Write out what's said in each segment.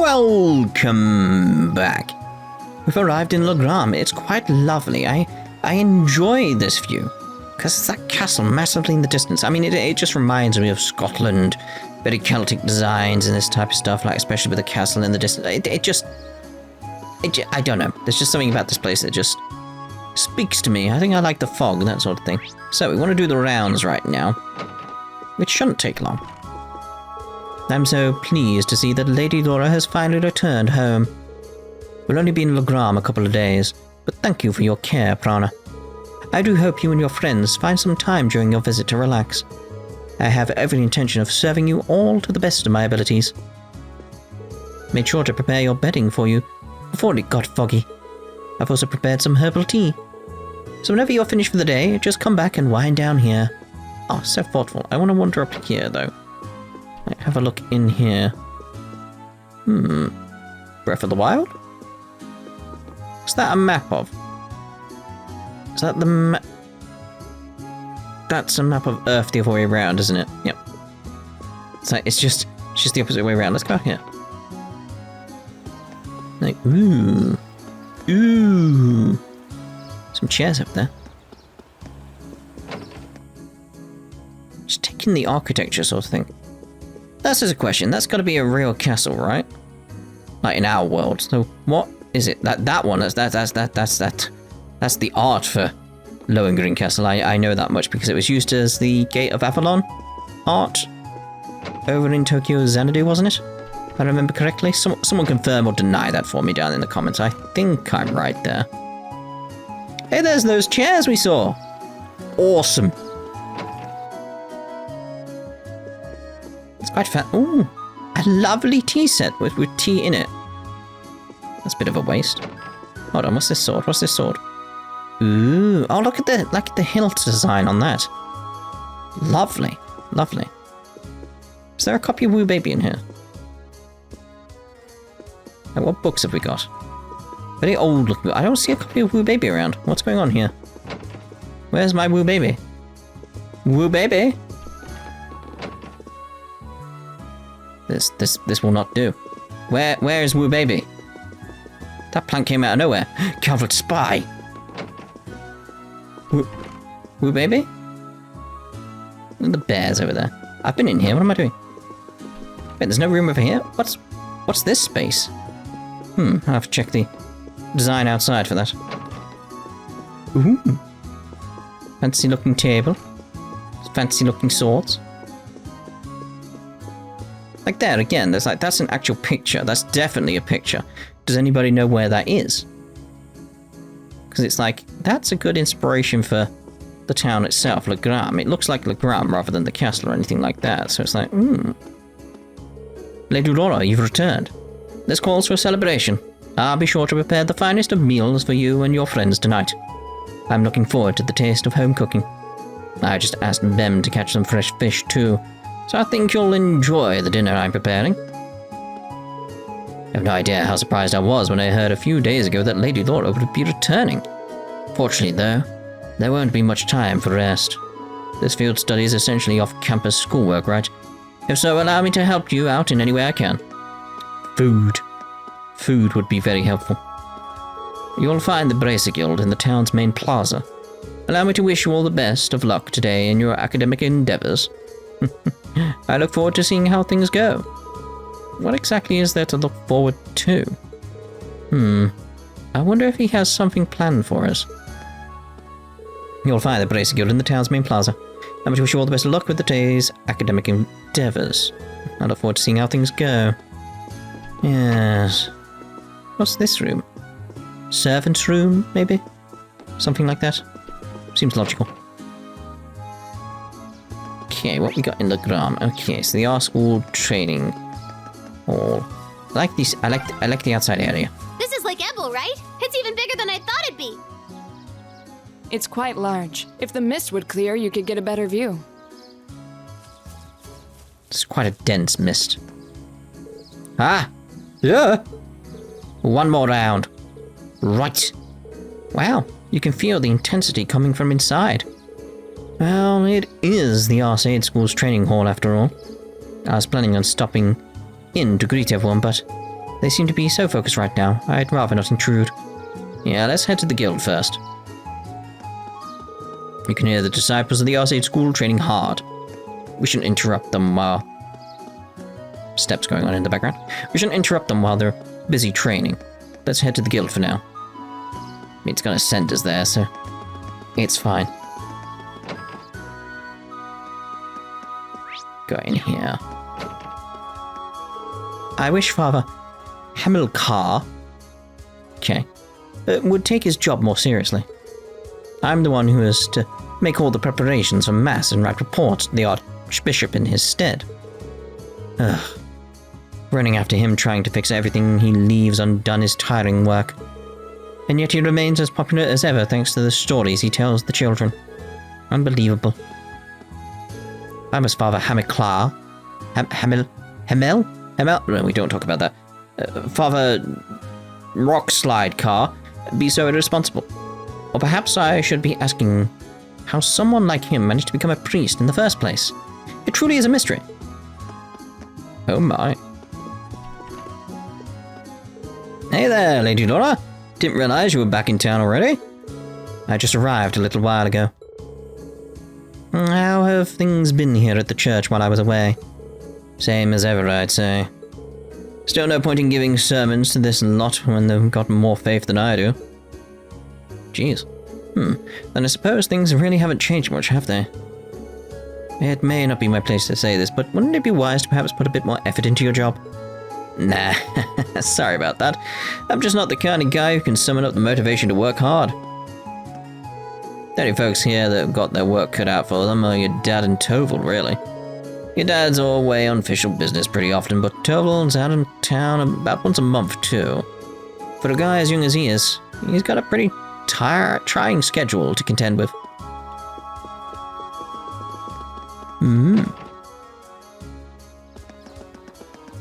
Welcome back. We've arrived in Legram. It's quite lovely. I enjoy this view. Because it's that castle massively in the distance. I mean, it just reminds me of Scotland. Very Celtic designs and this type of stuff, like especially with the castle in the distance. I don't know. There's just something about this place that just speaks to me. I think I like the fog and that sort of thing. So we want to do the rounds right now, which shouldn't take long. I'm so pleased to see that Lady Laura has finally returned home. We'll only be in Legram a couple of days, but thank you for your care, Prana. I do hope you and your friends find some time during your visit to relax. I have every intention of serving you all to the best of my abilities. Made sure to prepare your bedding for you before it got foggy. I've also prepared some herbal tea. So whenever you're finished for the day, just come back and wind down here. Oh, so thoughtful. I want to wander up here, though. Right, have a look in here. Breath of the Wild? What's that a map of? Is that the map? That's a map of Earth the other way around, isn't it? Yep. So it's just the opposite way around. Let's go out here. Like, ooh. Some chairs up there. Just taking the architecture sort of thing. That's just a question. That's got to be a real castle, right? Like in our world. So what is it? That one. That's the art for Lohengrin Castle. I know that much because it was used as the Gate of Avalon art over in Tokyo Xanadu, wasn't it? If I remember correctly. Someone confirm or deny that for me down in the comments. I think I'm right there. Hey, there's those chairs we saw. Awesome. It's quite fat. Ooh, a lovely tea set with tea in it. That's a bit of a waste. Hold on, what's this sword? What's this sword? Ooh, oh, look at the hilt design on that. Lovely, lovely. Is there a copy of Woo Baby in here? Like, what books have we got? Very old looking. I don't see a copy of Woo Baby around. What's going on here? Where's my Woo Baby? Woo Baby? This will not do. Where is Woo Baby? That plant came out of nowhere. Coward spy. Woo Baby? Look at the bears over there. I've been in here. What am I doing? Wait, there's no room over here? What's this space? I'll have to check the design outside for that. Ooh. Fancy looking table. Fancy looking swords. Like there again, that's an actual picture. That's definitely a picture. Does anybody know where that is? Because it's like, that's a good inspiration for the town itself, Legram. It looks like Legram rather than the castle or anything like that. So it's like, Lady Laura, you've returned. This calls for a celebration. I'll be sure to prepare the finest of meals for you and your friends tonight. I'm looking forward to the taste of home cooking. I just asked Bem to catch some fresh fish too, so I think you'll enjoy the dinner I'm preparing. I have no idea how surprised I was when I heard a few days ago that Lady Laura would be returning. Fortunately, though, there won't be much time for rest. This field study is essentially off-campus schoolwork, right? If so, allow me to help you out in any way I can. Food. Food would be very helpful. You'll find the Bracer Guild in the town's main plaza. Allow me to wish you all the best of luck today in your academic endeavors. I look forward to seeing how things go. What exactly is there to look forward to? I wonder if he has something planned for us. You'll find the Bracer Guild in the town's main plaza. I wish you all the best of luck with the day's academic endeavors. I look forward to seeing how things go. Yes. What's this room? Servant's room, maybe? Something like that? Seems logical. Okay, what we got in Legram? Okay, so the R-School training hall. I like this. I like the outside area. This is Lake Ebel, right? It's even bigger than I thought it'd be. It's quite large. If the mist would clear, you could get a better view. It's quite a dense mist. Ah! Yeah! One more round. Right. Wow, you can feel the intensity coming from inside. Well, it is the Arcade School's training hall after all. I was planning on stopping in to greet everyone, but They seem to be so focused right now, I'd rather not intrude. Yeah, let's head to the guild first. You can hear the disciples of the Arcade School training hard. We shouldn't interrupt them while... Steps going on in the background. We shouldn't interrupt them while they're busy training. Let's head to the guild for now. It's gonna send us there, so... it's fine. Go in here. I wish Father Hamilcar... okay. Would take his job more seriously. I'm the one who is to make all the preparations for Mass and write reports to the Archbishop in his stead. Ugh. Running after him trying to fix everything he leaves undone is tiring work. And yet he remains as popular as ever thanks to the stories he tells the children. Unbelievable. I must Father Hamilcar... Hamel? No, we don't talk about that. Father Rockslide Car be so irresponsible. Or perhaps I should be asking how someone like him managed to become a priest in the first place. It truly is a mystery. Oh my. Hey there, Lady Laura. Didn't realize you were back in town already. I just arrived a little while ago. How have things been here at the church while I was away? Same as ever, I'd say. Still no point in giving sermons to this lot when they've got more faith than I do. Jeez. Then I suppose things really haven't changed much, have they? It may not be my place to say this, but wouldn't it be wise to perhaps put a bit more effort into your job? Nah, sorry about that. I'm just not the kind of guy who can summon up the motivation to work hard. The only folks here that have got their work cut out for them are your dad and Toval, really. Your dad's away on official business pretty often, but Toval's out in town about once a month, too. For a guy as young as he is, he's got a pretty trying schedule to contend with.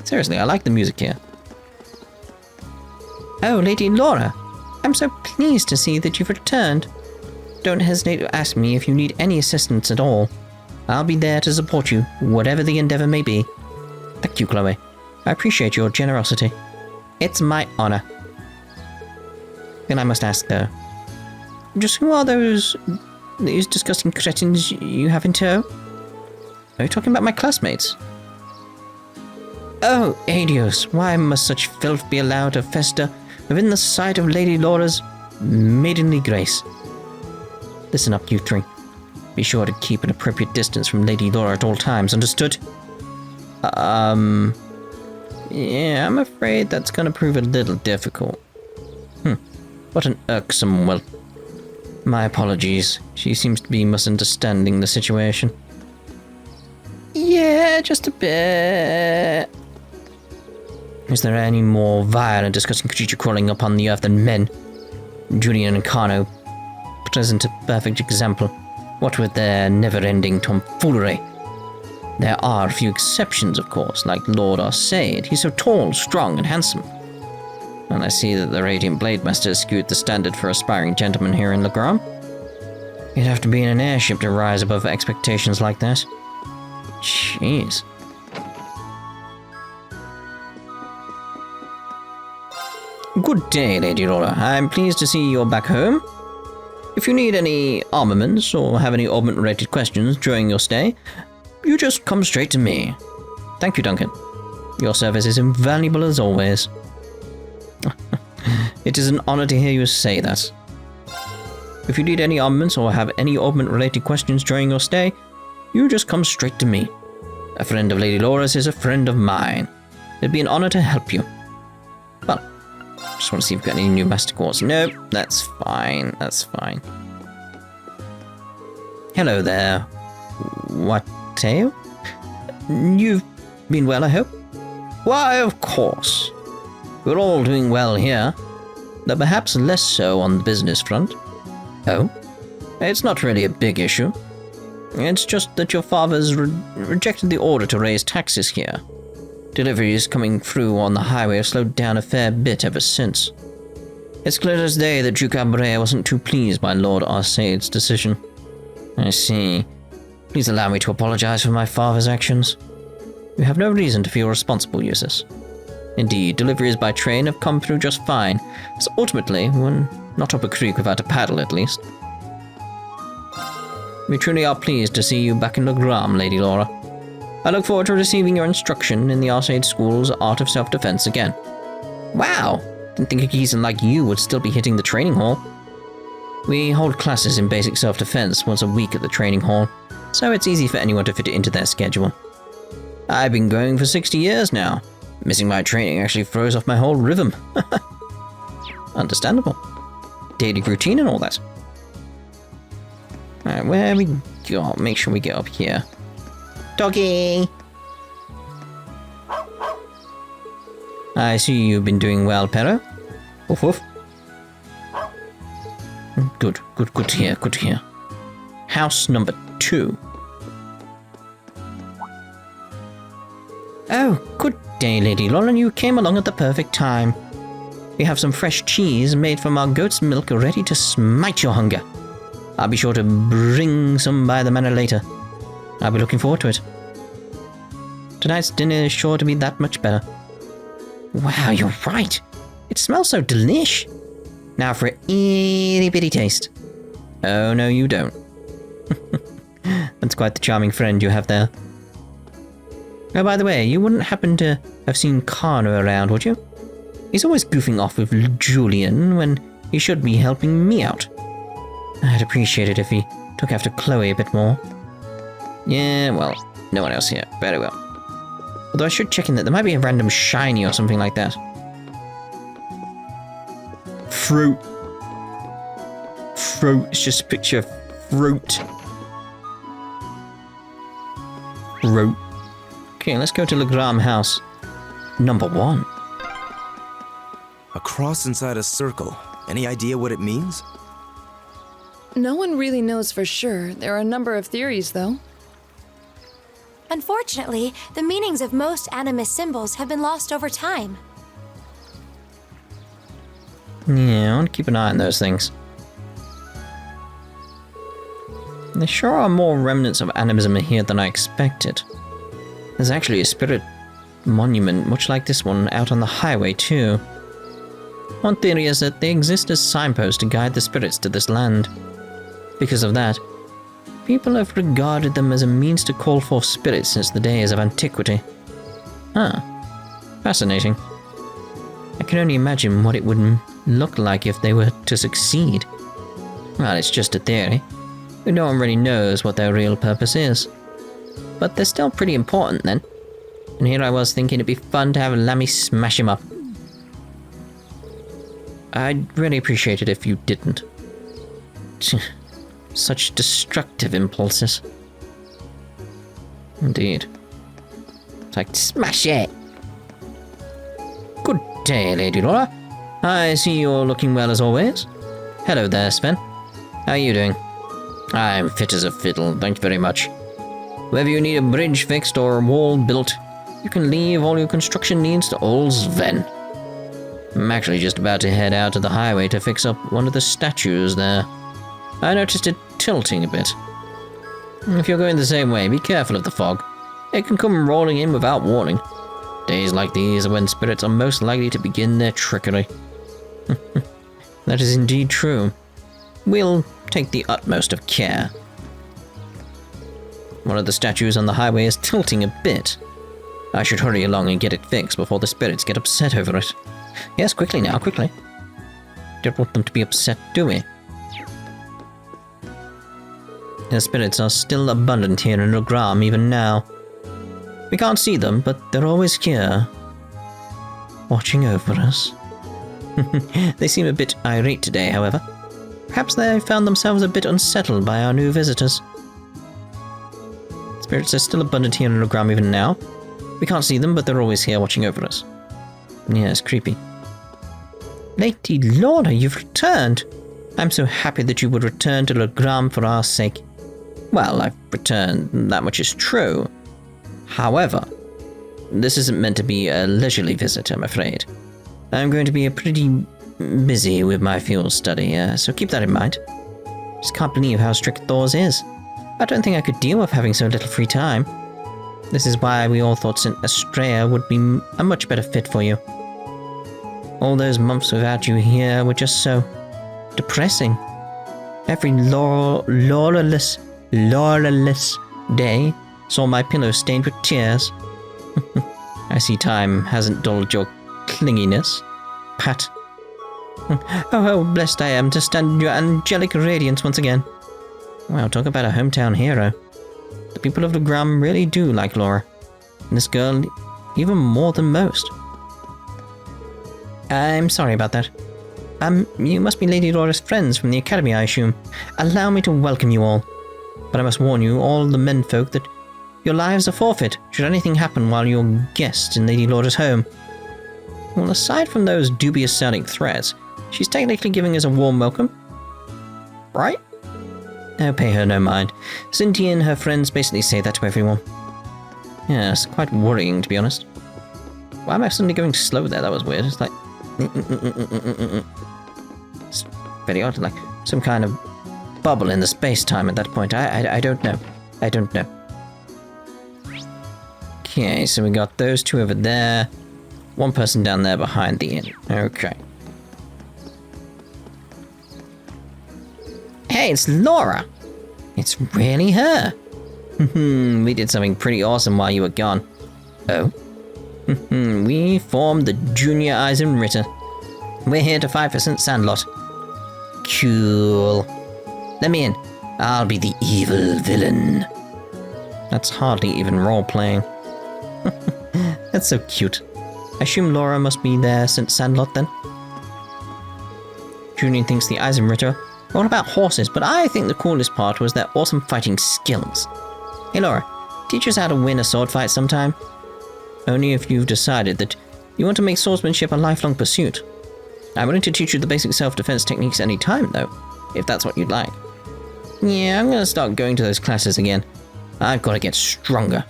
Seriously, I like the music here. Oh, Lady Laura, I'm so pleased to see that you've returned. Don't hesitate to ask me if you need any assistance at all. I'll be there to support you, whatever the endeavor may be. Thank you, Chloe. I appreciate your generosity. It's my honor. And I must ask, though, just who are those disgusting cretins you have in tow? Are you talking about my classmates? Oh, adios, why must such filth be allowed to fester within the sight of Lady Laura's maidenly grace? Listen up, you three. Be sure to keep an appropriate distance from Lady Laura at all times, understood? Yeah, I'm afraid that's gonna prove a little difficult. What an irksome, well... My apologies. She seems to be misunderstanding the situation. Yeah, just a bit. Is there any more vile and disgusting creature crawling upon the earth than men? Julian and Carno present a perfect example. What with their never-ending tomfoolery. There are a few exceptions, of course, like Lord Arsaid. He's so tall, strong, and handsome. And I see that the Radiant Blade Master has skewed the standard for aspiring gentlemen here in Legram. You'd have to be in an airship to rise above expectations like that. Jeez. Good day, Lady Laura. I'm pleased to see you're back home. If you need any armaments or have any armament-related questions during your stay, you just come straight to me. Thank you, Duncan. Your service is invaluable as always. It is an honor to hear you say that. If you need any armaments or have any armament-related questions during your stay, you just come straight to me. A friend of Lady Laura's is a friend of mine. It'd be an honor to help you. Well, just want to see if you've got any new master quartz. Nope, that's fine, that's fine. Hello there. What, Teo? You've been well, I hope? Why, of course. We're all doing well here, though perhaps less so on the business front. Oh? It's not really a big issue. It's just that your father's rejected the order to raise taxes here. Deliveries coming through on the highway have slowed down a fair bit ever since. It's clear as day that Duke Abrea wasn't too pleased by Lord Arsaid's decision. I see. Please allow me to apologize for my father's actions. You have no reason to feel responsible, Eustace. Indeed, deliveries by train have come through just fine, so ultimately, we're not up a creek without a paddle at least. We truly are pleased to see you back in Legram, Lady Laura. I look forward to receiving your instruction in the Arcade School's Art of Self-Defense again. Wow! Didn't think a geezer like you would still be hitting the training hall. We hold classes in basic self-defense once a week at the training hall, so it's easy for anyone to fit it into their schedule. I've been going for 60 years now. Missing my training actually throws off my whole rhythm. Understandable. Daily routine and all that. Alright, where we go? Make sure we get up here. Doggy! I see you've been doing well, Pero. Woof woof. Good to hear, good to hear. House number 2. Oh, good day, Lady Laura. You came along at the perfect time. We have some fresh cheese made from our goat's milk ready to smite your hunger. I'll be sure to bring some by the manor later. I'll be looking forward to it. Tonight's dinner is sure to be that much better. Wow, you're right. It smells so delish. Now for an itty bitty taste. Oh, no, you don't. That's quite the charming friend you have there. Oh, by the way, you wouldn't happen to have seen Connor around, would you? He's always goofing off with Julian when he should be helping me out. I'd appreciate it if he took after Chloe a bit more. Yeah, well, no one else here. Very well. Although I should check in that there might be a random shiny or something like that. Fruit. Fruit. It's just a picture of fruit. Fruit. Okay, let's go to Legram House. Number 1. A cross inside a circle. Any idea what it means? No one really knows for sure. There are a number of theories, though. Unfortunately, the meanings of most Animist symbols have been lost over time. Yeah, I want to keep an eye on those things. There sure are more remnants of Animism here than I expected. There's actually a spirit monument, much like this one, out on the highway too. One theory is that they exist as signposts to guide the spirits to this land. Because of that, people have regarded them as a means to call forth spirits since the days of antiquity. Fascinating. I can only imagine what it would look like if they were to succeed. Well, it's just a theory. No one really knows what their real purpose is. But they're still pretty important then. And here I was thinking it'd be fun to have Lammy smash him up. I'd really appreciate it if you didn't. Such destructive impulses. Indeed. It's like, smash it! Good day, Lady Laura. I see you're looking well as always. Hello there, Sven. How are you doing? I'm fit as a fiddle, thank you very much. Whether you need a bridge fixed or a wall built, you can leave all your construction needs to old Sven. I'm actually just about to head out to the highway to fix up one of the statues there. I noticed it tilting a bit. If you're going the same way, be careful of the fog. It can come rolling in without warning. Days like these are when spirits are most likely to begin their trickery. That is indeed true. We'll take the utmost of care. One of the statues on the highway is tilting a bit. I should hurry along and get it fixed before the spirits get upset over it. Yes, quickly now, quickly. Don't want them to be upset, do we? The spirits are still abundant here in Legram even now. We can't see them, but they're always here, watching over us. They seem a bit irate today, however. Perhaps they found themselves a bit unsettled by our new visitors. Spirits are still abundant here in Legram even now. We can't see them, but they're always here watching over us. Yes, creepy. Lady Laura, you've returned! I'm so happy that you would return to Legram for our sake. Well, I've returned, that much is true. However, this isn't meant to be a leisurely visit, I'm afraid. I'm going to be pretty busy with my field study, so keep that in mind. Just can't believe how strict Thors is. I don't think I could deal with having so little free time. This is why we all thought St. Estrella would be a much better fit for you. All those months without you here were just so depressing. Every laurelless day saw my pillow stained with tears. I see time hasn't dulled your clinginess, Pat. Oh, how blessed I am to stand in your angelic radiance once again. Wow, talk about a hometown hero. The people of Legram really do like Laura. And this girl even more than most. I'm sorry about that. You must be Lady Laura's friends from the Academy, I assume. Allow me to welcome you all. But I must warn you, all the menfolk, that your lives are forfeit should anything happen while you're guests in Lady Laura's home. Well, aside from those dubious-sounding threats, she's technically giving us a warm welcome. Right? Oh, pay her no mind. Cynthia and her friends basically say that to everyone. Yes, quite worrying, to be honest. Why am I suddenly going slow there? That was weird. It's like... It's very odd, like some kind of bubble in the space-time at that point. I don't know. I don't know. Okay, so we got those two over there. One person down there behind the inn. Okay. Hey, it's Laura! It's really her! We did something pretty awesome while you were gone. Oh? We formed the Junior Eisen Ritter. We're here to fight for St. Sandlot. Cool. Let me in. I'll be the evil villain. That's hardly even role-playing. That's so cute. I assume Laura must be there since Sandlot then? Junior thinks the Eisen Ritter are all about horses, but I think the coolest part was their awesome fighting skills. Hey Laura, teach us how to win a sword fight sometime. Only if you've decided that you want to make swordsmanship a lifelong pursuit. I'm willing to teach you the basic self-defense techniques any time, though, if that's what you'd like. Yeah, I'm gonna start going to those classes again. I've got to get stronger.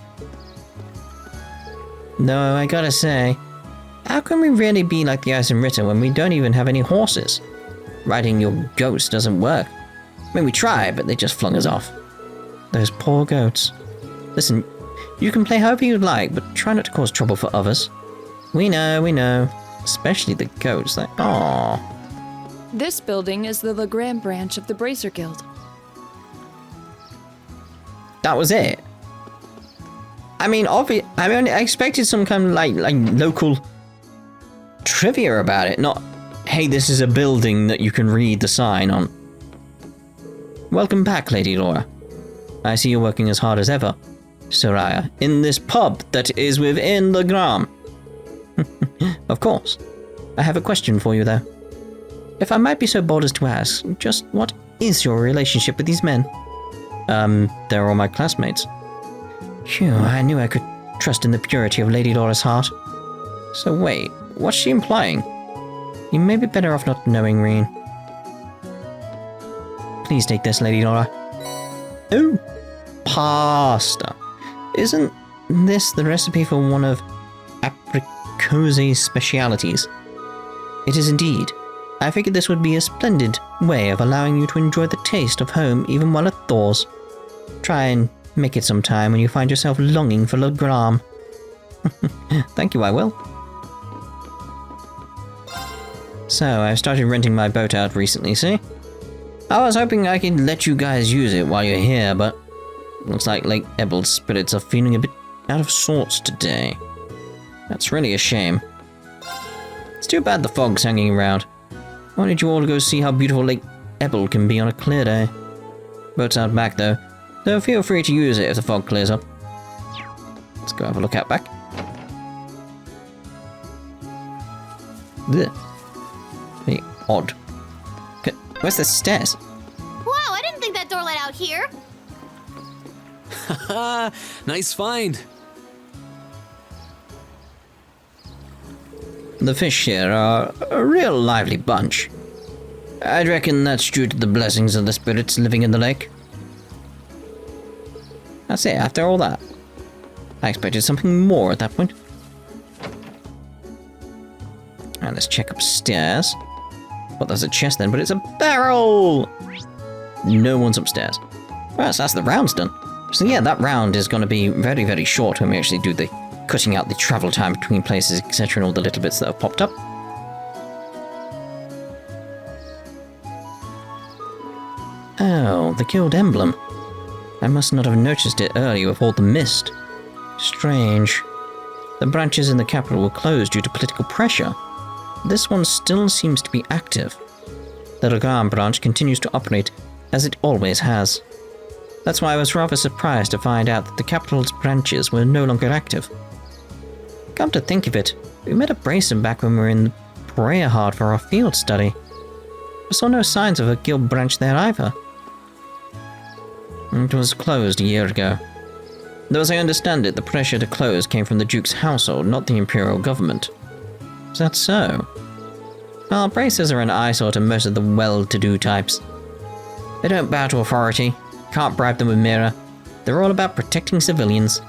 Though, I gotta say, how can we really be like the Eisen Ritter when we don't even have any horses? Riding your goats doesn't work. I mean, we tried, but they just flung us off. Those poor goats. Listen, you can play however you'd like, but try not to cause trouble for others. We know. Especially the goats, like, aww. This building is the Legram branch of the Bracer Guild. That was it. I mean, I expected some kind of like local trivia about it, not, hey, this is a building that you can read the sign on. Welcome back, Lady Laura. I see you're working as hard as ever, Soraya, in this pub that is within Legram. Of course. I have a question for you, though. If I might be so bold as to ask, just what is your relationship with these men? They're all my classmates. Phew, I knew I could trust in the purity of Lady Laura's heart. So wait, what's she implying? You may be better off not knowing, Reen. Please take this, Lady Laura. Oh, pasta. Isn't this the recipe for one of Aprikose's specialities? It is indeed. I figured this would be a splendid way of allowing you to enjoy the taste of home even while at Thors. Try and make it sometime when you find yourself longing for Legram. Thank you, I will. So, I've started renting my boat out recently, see? I was hoping I could let you guys use it while you're here, but looks like Lake Ebel's spirits are feeling a bit out of sorts today. That's really a shame. It's too bad the fog's hanging around. Wanted you all to go see how beautiful Lake Ebel can be on a clear day. Boat's out back though, so feel free to use it if the fog clears up. Let's go have a look out back. Ugh. Very odd. Where's the stairs? Wow, I didn't think that door led out here. Haha, nice find. The fish here are a real lively bunch. I'd reckon that's due to the blessings of the spirits living in the lake. That's it, after all that. I expected something more at that point. And let's check upstairs. Well, there's a chest then, but it's a barrel! No one's upstairs. Well, that's the rounds done. So yeah, that round is going to be very, very short when we actually do the cutting out the travel time between places, etc., and all the little bits that have popped up. Oh, the guild emblem. I must not have noticed it earlier with all the mist. Strange. The branches in the capital were closed due to political pressure. This one still seems to be active. The Legram branch continues to operate as it always has. That's why I was rather surprised to find out that the capital's branches were no longer active. Come to think of it, we met a Bracer back when we were in Brayahard for our field study. I saw no signs of a guild branch there either. It was closed a year ago. Though as I understand it, the pressure to close came from the Duke's household, not the Imperial government. Is that so? Well, Bracers are an eyesore to most of the well-to-do types. They don't bow to authority, can't bribe them with mirror. They're all about protecting civilians.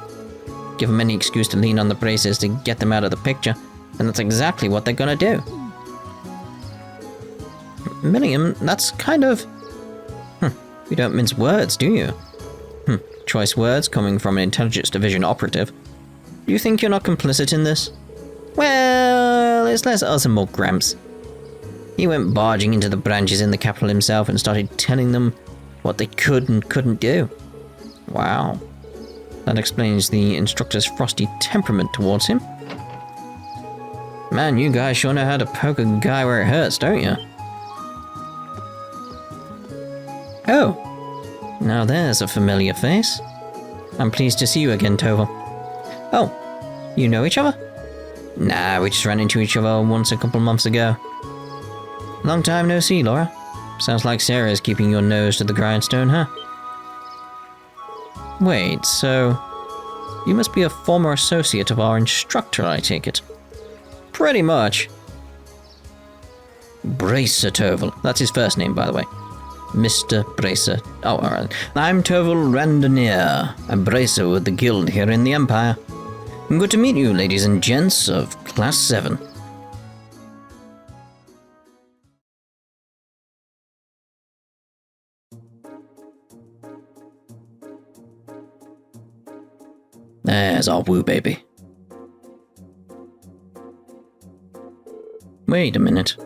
Give them any excuse to lean on the Bracers to get them out of the picture, and that's exactly what they're gonna do. Milliam, that's kind of... You don't mince words, do you? Choice words coming from an Intelligence Division operative. Do you think you're not complicit in this? Well, it's less us and more Gramps. He went barging into the branches in the capital himself and started telling them what they could and couldn't do. Wow. That explains the instructor's frosty temperament towards him. Man, you guys sure know how to poke a guy where it hurts, don't you? Oh, now there's a familiar face. I'm pleased to see you again, Toval. Oh, you know each other? Nah, we just ran into each other once a couple months ago. Long time no see, Laura. Sounds like Sarah's keeping your nose to the grindstone, huh? Wait, so... You must be a former associate of our instructor, I take it. Pretty much. Bracer Toval. That's his first name, by the way. Mr. Bracer. Oh, alright. I'm Toval Randonier, a bracer with the guild here in the Empire. Good to meet you, ladies and gents of Class VII. There's our woo baby. Wait a minute.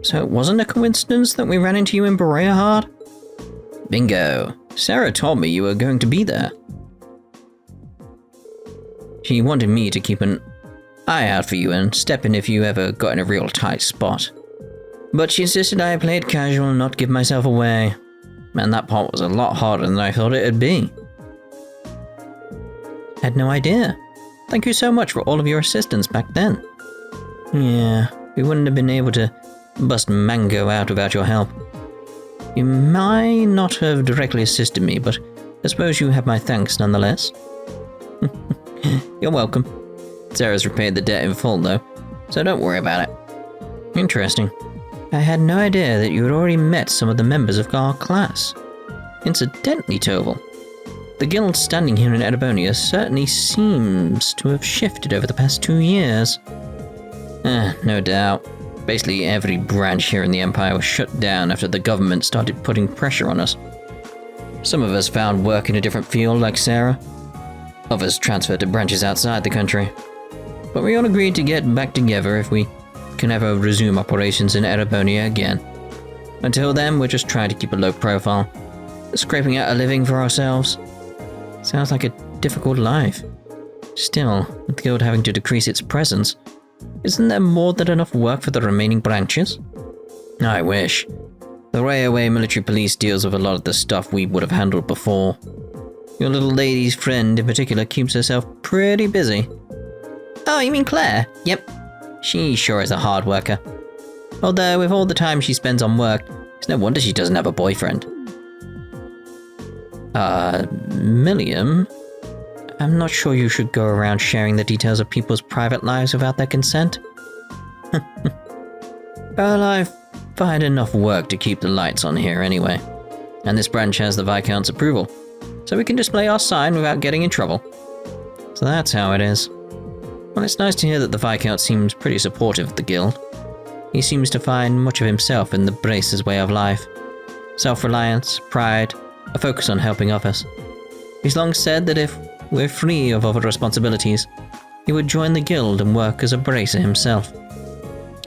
So it wasn't a coincidence that we ran into you in Brayahard? Bingo. Sarah told me you were going to be there. She wanted me to keep an eye out for you and step in if you ever got in a real tight spot. But she insisted I played casual and not give myself away. Man, that part was a lot harder than I thought it'd be. Had no idea. Thank you so much for all of your assistance back then. Yeah, we wouldn't have been able to bust Mango out without your help. You might not have directly assisted me, but I suppose you have my thanks nonetheless. You're welcome. Sarah's repaid the debt in full, though, so don't worry about it. Interesting. I had no idea that you had already met some of the members of our class. Incidentally, Toval, the guild standing here in Erebonia certainly seems to have shifted over the past 2 years. No doubt. Basically every branch here in the Empire was shut down after the government started putting pressure on us. Some of us found work in a different field, like Sarah. Others transferred to branches outside the country. But we all agreed to get back together if we can ever resume operations in Erebonia again. Until then, we're just trying to keep a low profile, scraping out a living for ourselves. Sounds like a difficult life. Still, with the guild having to decrease its presence, isn't there more than enough work for the remaining branches? I wish. The railway military police deals with a lot of the stuff we would have handled before. Your little lady's friend in particular keeps herself pretty busy. Oh, you mean Claire? Yep. She sure is a hard worker. Although, with all the time she spends on work, it's no wonder she doesn't have a boyfriend. Milliam? I'm not sure you should go around sharing the details of people's private lives without their consent. Well, I find enough work to keep the lights on here anyway. And this branch has the Viscount's approval, so we can display our sign without getting in trouble. So that's how it is. Well, it's nice to hear that the Viscount seems pretty supportive of the guild. He seems to find much of himself in the Bracer's way of life. Self-reliance, pride, a focus on helping others. He's long said that if we're free of other responsibilities, he would join the guild and work as a bracer himself.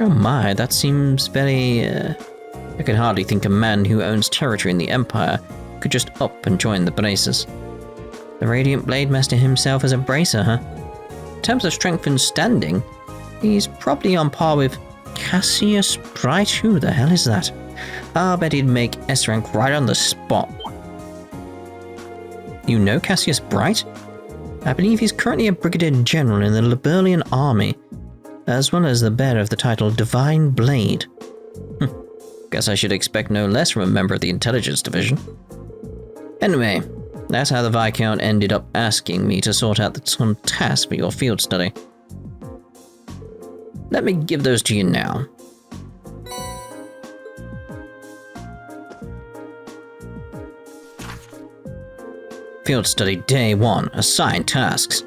Oh my, that seems very... I can hardly think a man who owns territory in the Empire could just up and join the bracers. The Radiant Blade Master himself is a bracer, huh? In terms of strength and standing, he's probably on par with Cassius Bright. Who the hell is that? I'll bet he'd make S-rank right on the spot. You know Cassius Bright? I believe he's currently a brigadier general in the Liberlian army, as well as the bearer of the title Divine Blade. Guess I should expect no less from a member of the intelligence division. Anyway, that's how the Viscount ended up asking me to sort out some tasks for your field study. Let me give those to you now. Field Study Day 1. Assigned tasks.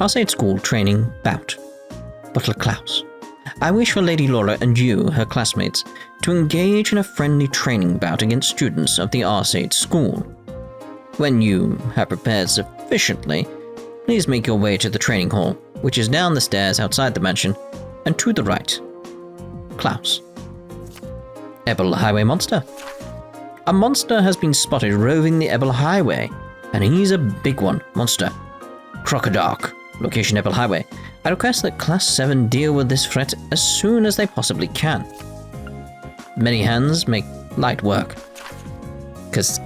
Arcade School Training Bout. Butler Klaus. I wish for Lady Laura and you, her classmates, to engage in a friendly training bout against students of the Arcade School. When you have prepared sufficiently, please make your way to the training hall, which is down the stairs outside the mansion, and to the right. Klaus. Ebel Highway Monster. A monster has been spotted roving the Ebel Highway, and he's a big one, monster. Crocodile. Location Ebel Highway. I request that Class 7 deal with this threat as soon as they possibly can. Many hands make light work. Cause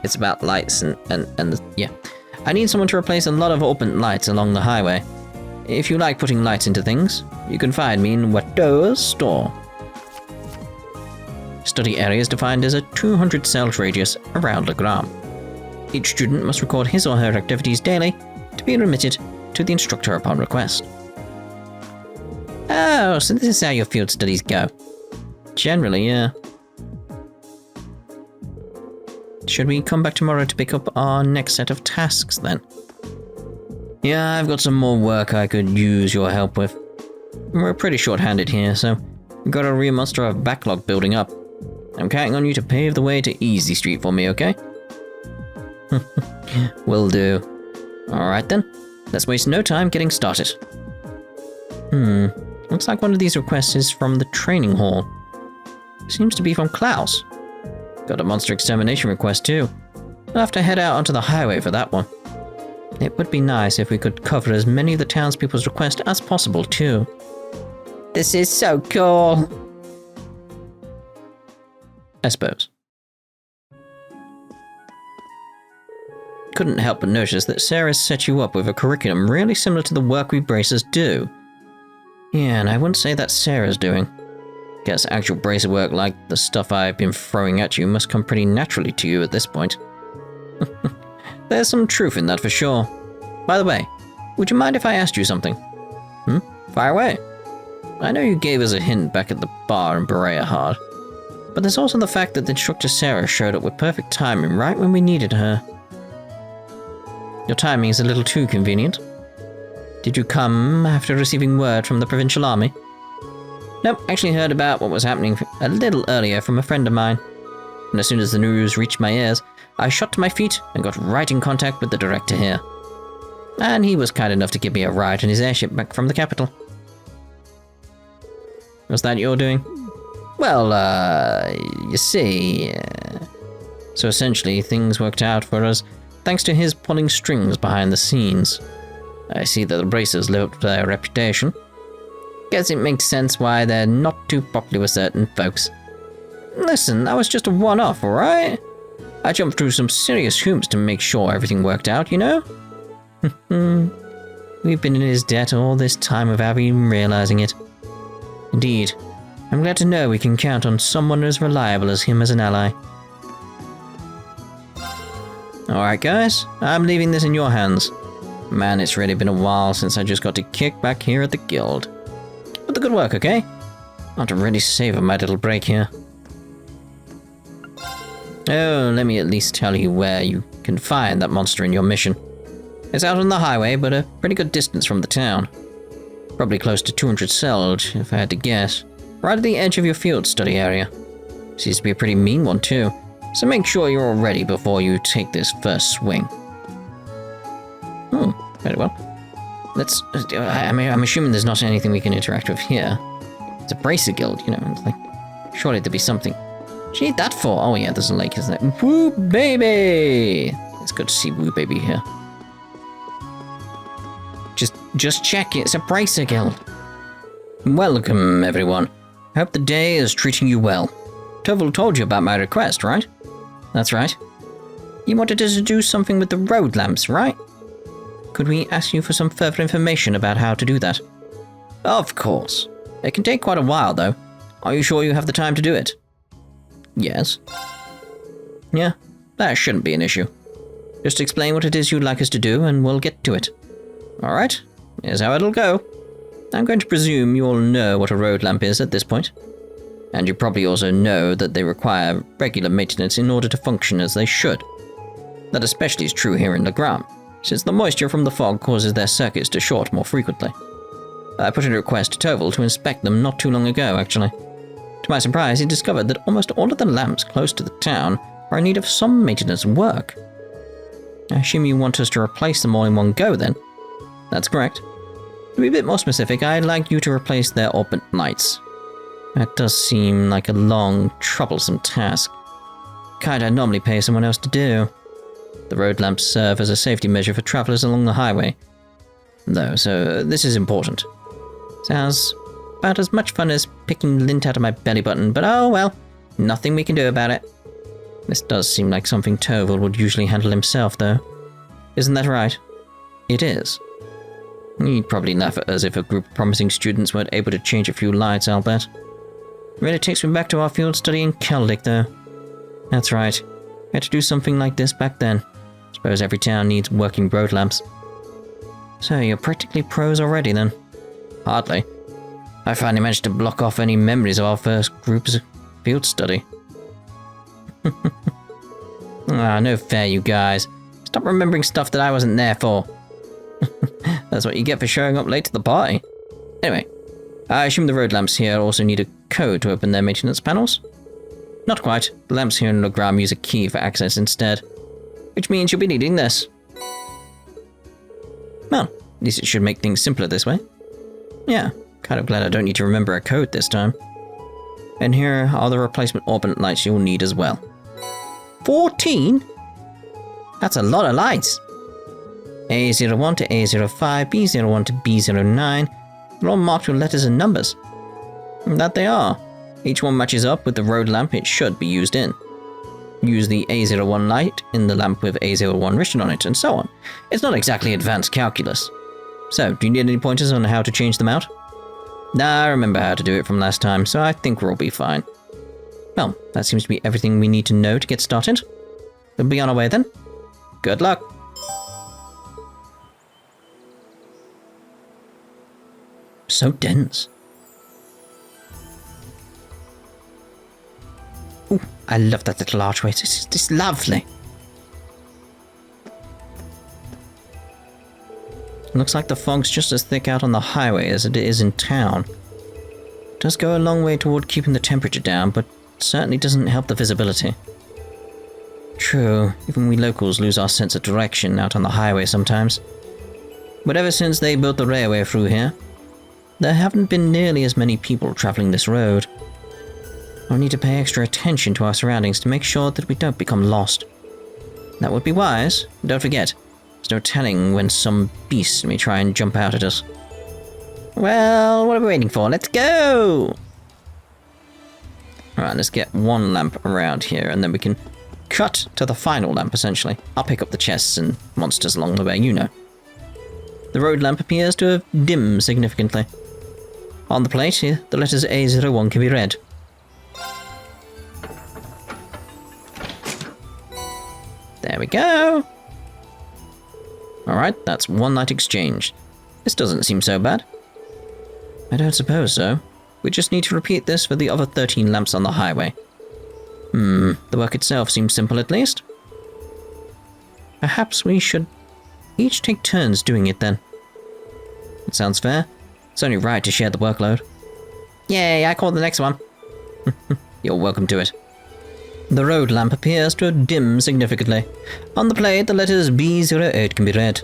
it's about lights and yeah. I need someone to replace a lot of open lights along the highway. If you like putting lights into things, you can find me in Wattoa's store. Study area is defined as a 200 cells radius around Legram. Each student must record his or her activities daily to be remitted to the instructor upon request. Oh, so this is how your field studies go. Generally, yeah. Should we come back tomorrow to pick up our next set of tasks then? Yeah, I've got some more work I could use your help with. We're pretty short-handed here, so we've got a real monster of backlog building up. I'm counting on you to pave the way to Easy Street for me, okay? Will do. Alright then, let's waste no time getting started. Looks like one of these requests is from the training hall. Seems to be from Klaus. Got a monster extermination request too. I'll have to head out onto the highway for that one. It would be nice if we could cover as many of the townspeople's requests as possible too. This is so cool! I suppose. Couldn't help but notice that Sarah set you up with a curriculum really similar to the work we bracers do. Yeah, and I wouldn't say that's Sarah's doing. Guess actual bracer work like the stuff I've been throwing at you must come pretty naturally to you at this point. There's some truth in that for sure. By the way, would you mind if I asked you something? Fire away. I know you gave us a hint back at the bar in Berea Hard, but there's also the fact that the instructor Sarah showed up with perfect timing right when we needed her. Your timing is a little too convenient. Did you come after receiving word from the provincial army? Nope, actually heard about what was happening a little earlier from a friend of mine. And as soon as the news reached my ears, I shot to my feet and got right in contact with the director here. And he was kind enough to give me a ride in his airship back from the capital. Was that your doing? Well, you see... So essentially, things worked out for us thanks to his pulling strings behind the scenes. I see that the bracers live up to their reputation. Guess it makes sense why they're not too popular with certain folks. Listen, that was just a one-off, alright? I jumped through some serious hoops to make sure everything worked out, you know? We've been in his debt all this time without even realizing it. Indeed, I'm glad to know we can count on someone as reliable as him as an ally. Alright guys, I'm leaving this in your hands. Man, it's really been a while since I just got to kick back here at the guild. But the good work, okay? I want to really savor my little break here. Oh, let me at least tell you where you can find that monster in your mission. It's out on the highway, but a pretty good distance from the town. Probably close to 200 cells, if I had to guess. Right at the edge of your field study area. Seems to be a pretty mean one too. so make sure you're all ready before you take this first swing. Oh, very well. Let's... I'm assuming there's not anything we can interact with here. It's a bracer guild, you know, it's like... Surely there'd be something. What do you need that for? Oh yeah, there's a lake, isn't there? Woo baby! It's good to see Woo baby here. Just check, it's a bracer guild. Welcome, everyone. Hope the day is treating you well. Toval told you about my request, right? That's right. You wanted us to do something with the road lamps, right? Could we ask you for some further information about how to do that? Of course. It can take quite a while, though. Are you sure you have the time to do it? Yes. Yeah, that shouldn't be an issue. Just explain what it is you'd like us to do, and we'll get to it. Alright, here's how it'll go. I'm going to presume you all know what a road lamp is at this point. And you probably also know that they require regular maintenance in order to function as they should. That especially is true here in Legram, since the moisture from the fog causes their circuits to short more frequently. I put in a request to Toval to inspect them not too long ago, actually. To my surprise, he discovered that almost all of the lamps close to the town are in need of some maintenance work. I assume you want us to replace them all in one go, then? That's correct. To be a bit more specific, I'd like you to replace their orbit lights. That does seem like a long, troublesome task. Kind I'd normally pay someone else to do. The road lamps serve as a safety measure for travelers along the highway. Though, so this is important. Sounds about as much fun as picking lint out of my belly button, but oh well, nothing we can do about it. This does seem like something Toval would usually handle himself, though. Isn't that right? It is. He'd probably laugh at us if a group of promising students weren't able to change a few lights, I'll bet. Really takes me back to our field study in Keldic, though. That's right. We had to do something like this back then. Suppose every town needs working road lamps. So you're practically pros already, then? Hardly. I finally managed to block off any memories of our first group's field study. No fair, you guys. Stop remembering stuff that I wasn't there for. That's what you get for showing up late to the party. Anyway, I assume the road lamps here also need a code to open their maintenance panels? Not quite. The lamps here in Legram use a key for access instead. Which means you'll be needing this. Well, at least it should make things simpler this way. Yeah, kind of glad I don't need to remember a code this time. And here are the replacement orbit lights you'll need as well. 14? That's a lot of lights. A01 to A05, B01 to B09. They're all marked with letters and numbers. And that they are. Each one matches up with the road lamp it should be used in. Use the A01 light in the lamp with A01 written on it, and so on. It's not exactly advanced calculus. So, do you need any pointers on how to change them out? Nah, I remember how to do it from last time, so I think we'll be fine. Well, that seems to be everything we need to know to get started. We'll be on our way then. Good luck. So dense. Ooh, I love that little archway. It's lovely. Looks like the fog's just as thick out on the highway as it is in town. It does go a long way toward keeping the temperature down, but certainly doesn't help the visibility. True, even we locals lose our sense of direction out on the highway sometimes. But ever since they built the railway through here, there haven't been nearly as many people traveling this road. We'll need to pay extra attention to our surroundings to make sure that we don't become lost. That would be wise. Don't forget, there's no telling when some beast may try and jump out at us. Well, what are we waiting for? Let's go! Alright, let's get one lamp around here, and then we can cut to the final lamp, essentially. I'll pick up the chests and monsters along the way, you know. The road lamp appears to have dimmed significantly. On the plate here, the letters A01 can be read. There we go! Alright, that's one light exchanged. This doesn't seem so bad. I don't suppose so. We just need to repeat this for the other 13 lamps on the highway. The work itself seems simple at least. Perhaps we should each take turns doing it then. It sounds fair. It's only right to share the workload. Yay, I called the next one. You're welcome to it. The road lamp appears to dim significantly. On the plate, the letters B08 can be read.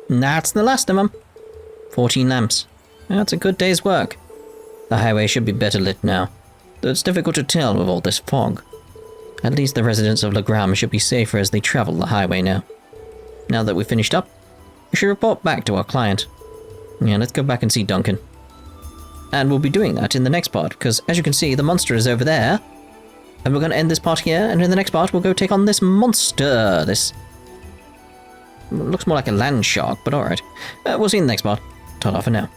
That's the last of them. 14 lamps. That's a good day's work. The highway should be better lit now, though it's difficult to tell with all this fog. At least the residents of Legram should be safer as they travel the highway now. Now that we've finished up, we should report back to our client. Yeah, let's go back and see Duncan. And we'll be doing that in the next part, because as you can see, the monster is over there. And we're going to end this part here, and in the next part we'll go take on this monster. This looks more like a land shark, but alright. We'll see you in the next part. Ta-da for now.